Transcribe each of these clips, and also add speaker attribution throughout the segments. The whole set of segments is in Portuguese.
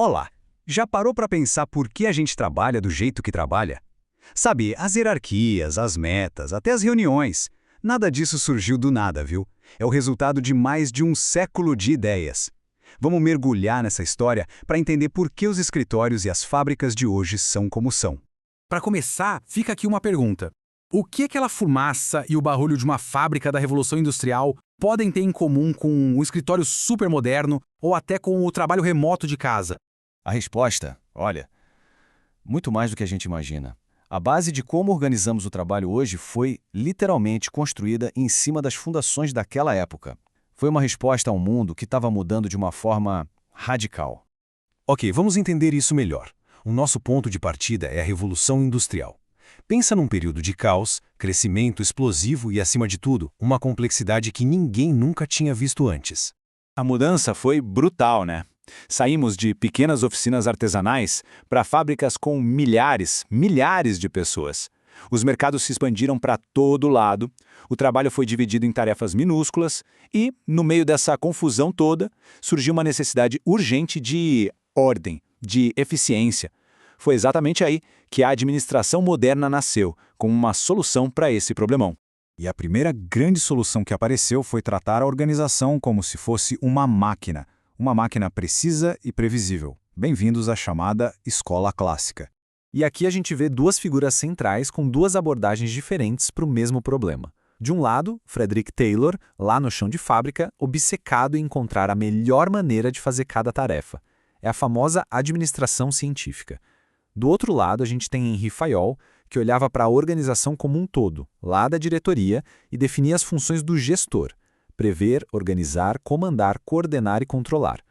Speaker 1: Olá, já parou para pensar por que a gente trabalha do jeito que trabalha? Sabe, as hierarquias, as metas, até as reuniões. Nada disso surgiu do nada, viu? É o resultado de mais de um século de ideias. Vamos mergulhar nessa história para entender por que os escritórios e as fábricas de hoje são como são.
Speaker 2: Para começar, fica aqui uma pergunta. O que aquela fumaça e o barulho de uma fábrica da Revolução Industrial podem ter em comum com um escritório supermoderno ou até com o trabalho remoto de casa?
Speaker 3: A resposta, olha, muito mais do que a gente imagina. A base de como organizamos o trabalho hoje foi literalmente construída em cima das fundações daquela época. Foi uma resposta a um mundo que estava mudando de uma forma radical.
Speaker 4: Ok, vamos entender isso melhor. O nosso ponto de partida é a Revolução Industrial. Pensa num período de caos, crescimento explosivo e, acima de tudo, uma complexidade que ninguém nunca tinha visto antes.
Speaker 5: A mudança foi brutal, né? Saímos de pequenas oficinas artesanais para fábricas com milhares de pessoas. Os mercados se expandiram para todo lado, o trabalho foi dividido em tarefas minúsculas e, no meio dessa confusão toda, surgiu uma necessidade urgente de ordem, de eficiência. Foi exatamente aí que a administração moderna nasceu, como uma solução para esse problemão.
Speaker 1: E a primeira grande solução que apareceu foi tratar a organização como se fosse uma máquina precisa e previsível. Bem-vindos à chamada escola clássica.
Speaker 6: E aqui a gente vê duas figuras centrais com duas abordagens diferentes para o mesmo problema. De um lado, Frederick Taylor, lá no chão de fábrica, obcecado em encontrar a melhor maneira de fazer cada tarefa. É a famosa administração científica. Do outro lado, a gente tem Henri Fayol, que olhava para a organização como um todo, lá da diretoria, e definia as funções do gestor: prever, organizar, comandar, coordenar e controlar.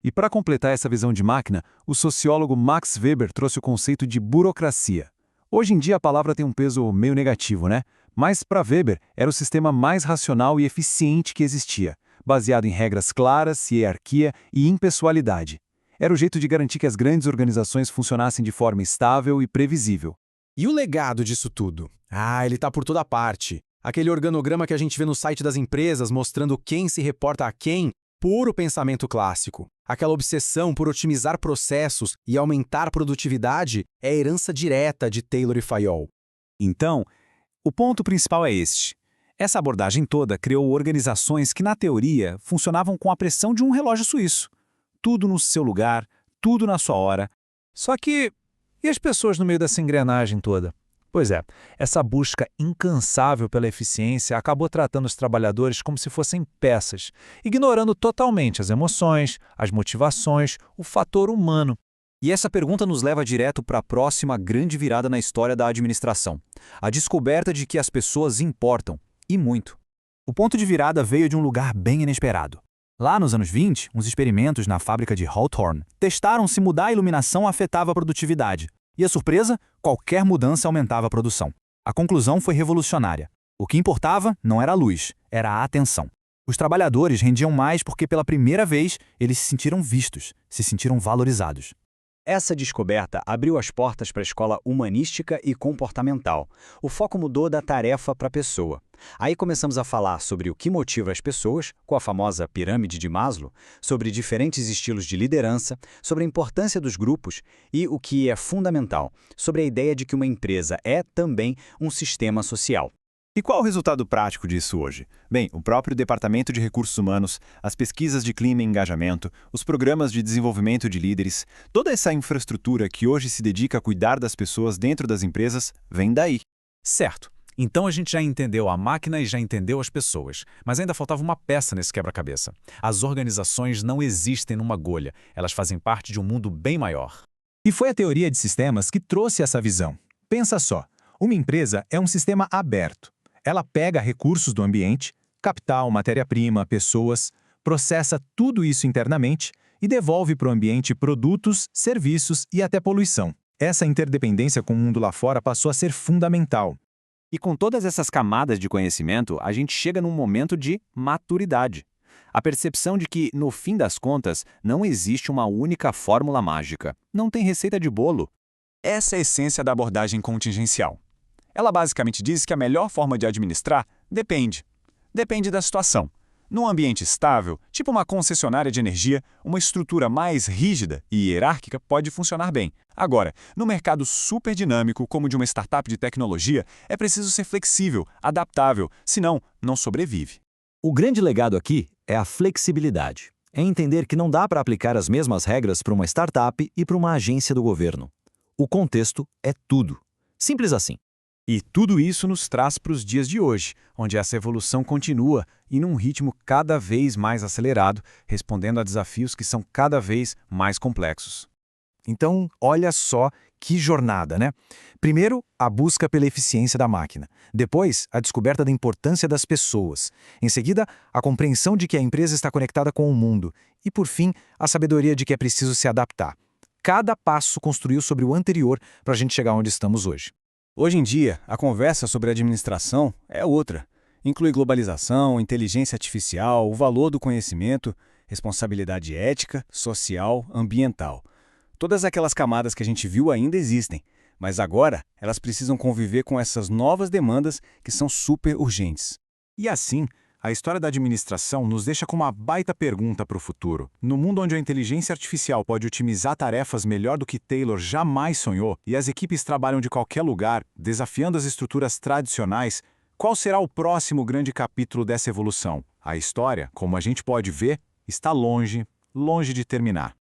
Speaker 1: E para completar essa visão de máquina, o sociólogo Max Weber trouxe o conceito de burocracia. Hoje em dia a palavra tem um peso meio negativo, né? Mas para Weber era o sistema mais racional e eficiente que existia, baseado em regras claras, hierarquia e impessoalidade. Era o jeito de garantir que as grandes organizações funcionassem de forma estável e previsível.
Speaker 2: E o legado disso tudo? Ele está por toda parte. Aquele organograma que a gente vê no site das empresas mostrando quem se reporta a quem, puro pensamento clássico. Aquela obsessão por otimizar processos e aumentar produtividade é a herança direta de Taylor e Fayol.
Speaker 1: Então, o ponto principal é este. Essa abordagem toda criou organizações que, na teoria, funcionavam com a pressão de um relógio suíço. Tudo no seu lugar, tudo na sua hora.
Speaker 6: Só que, e as pessoas no meio dessa engrenagem toda? Pois é, essa busca incansável pela eficiência acabou tratando os trabalhadores como se fossem peças, ignorando totalmente as emoções, as motivações, o fator humano.
Speaker 4: E essa pergunta nos leva direto para a próxima grande virada na história da administração: a descoberta de que as pessoas importam, e muito. O ponto de virada veio de um lugar bem inesperado. Lá nos anos 20, uns experimentos na fábrica de Hawthorne testaram se mudar a iluminação afetava a produtividade. E a surpresa? Qualquer mudança aumentava a produção. A conclusão foi revolucionária. O que importava não era a luz, era a atenção. Os trabalhadores rendiam mais porque, pela primeira vez, eles se sentiram vistos, se sentiram valorizados.
Speaker 7: Essa descoberta abriu as portas para a escola humanística e comportamental. O foco mudou da tarefa para a pessoa. Aí começamos a falar sobre o que motiva as pessoas, com a famosa pirâmide de Maslow, sobre diferentes estilos de liderança, sobre a importância dos grupos e, o que é fundamental, sobre a ideia de que uma empresa é também um sistema social.
Speaker 5: E qual o resultado prático disso hoje? Bem, o próprio Departamento de Recursos Humanos, as pesquisas de clima e engajamento, os programas de desenvolvimento de líderes, toda essa infraestrutura que hoje se dedica a cuidar das pessoas dentro das empresas, vem daí.
Speaker 6: Certo. Então a gente já entendeu a máquina e já entendeu as pessoas, mas ainda faltava uma peça nesse quebra-cabeça. As organizações não existem numa agulha, elas fazem parte de um mundo bem maior.
Speaker 1: E foi a teoria de sistemas que trouxe essa visão. Pensa só, uma empresa é um sistema aberto. Ela pega recursos do ambiente, capital, matéria-prima, pessoas, processa tudo isso internamente e devolve para o ambiente produtos, serviços e até poluição. Essa interdependência com o mundo lá fora passou a ser fundamental.
Speaker 3: E com todas essas camadas de conhecimento, a gente chega num momento de maturidade. A percepção de que, no fim das contas, não existe uma única fórmula mágica. Não tem receita de bolo.
Speaker 5: Essa é a essência da abordagem contingencial. Ela basicamente diz que a melhor forma de administrar depende da situação. Num ambiente estável, tipo uma concessionária de energia, uma estrutura mais rígida e hierárquica pode funcionar bem. Agora, no mercado super dinâmico, como de uma startup de tecnologia, é preciso ser flexível, adaptável, senão não sobrevive.
Speaker 6: O grande legado aqui é a flexibilidade. É entender que não dá para aplicar as mesmas regras para uma startup e para uma agência do governo. O contexto é tudo. Simples assim.
Speaker 1: E tudo isso nos traz para os dias de hoje, onde essa evolução continua e num ritmo cada vez mais acelerado, respondendo a desafios que são cada vez mais complexos. Então, olha só que jornada, né? Primeiro, a busca pela eficiência da máquina. Depois, a descoberta da importância das pessoas. Em seguida, a compreensão de que a empresa está conectada com o mundo. E, por fim, a sabedoria de que é preciso se adaptar. Cada passo construiu sobre o anterior para a gente chegar onde estamos hoje.
Speaker 3: Hoje em dia, a conversa sobre administração é outra. Inclui globalização, inteligência artificial, o valor do conhecimento, responsabilidade ética, social, ambiental. Todas aquelas camadas que a gente viu ainda existem, mas agora elas precisam conviver com essas novas demandas que são super urgentes.
Speaker 1: E assim, a história da administração nos deixa com uma baita pergunta para o futuro. No mundo onde a inteligência artificial pode otimizar tarefas melhor do que Taylor jamais sonhou e as equipes trabalham de qualquer lugar, desafiando as estruturas tradicionais, qual será o próximo grande capítulo dessa evolução? A história, como a gente pode ver, está longe, longe de terminar.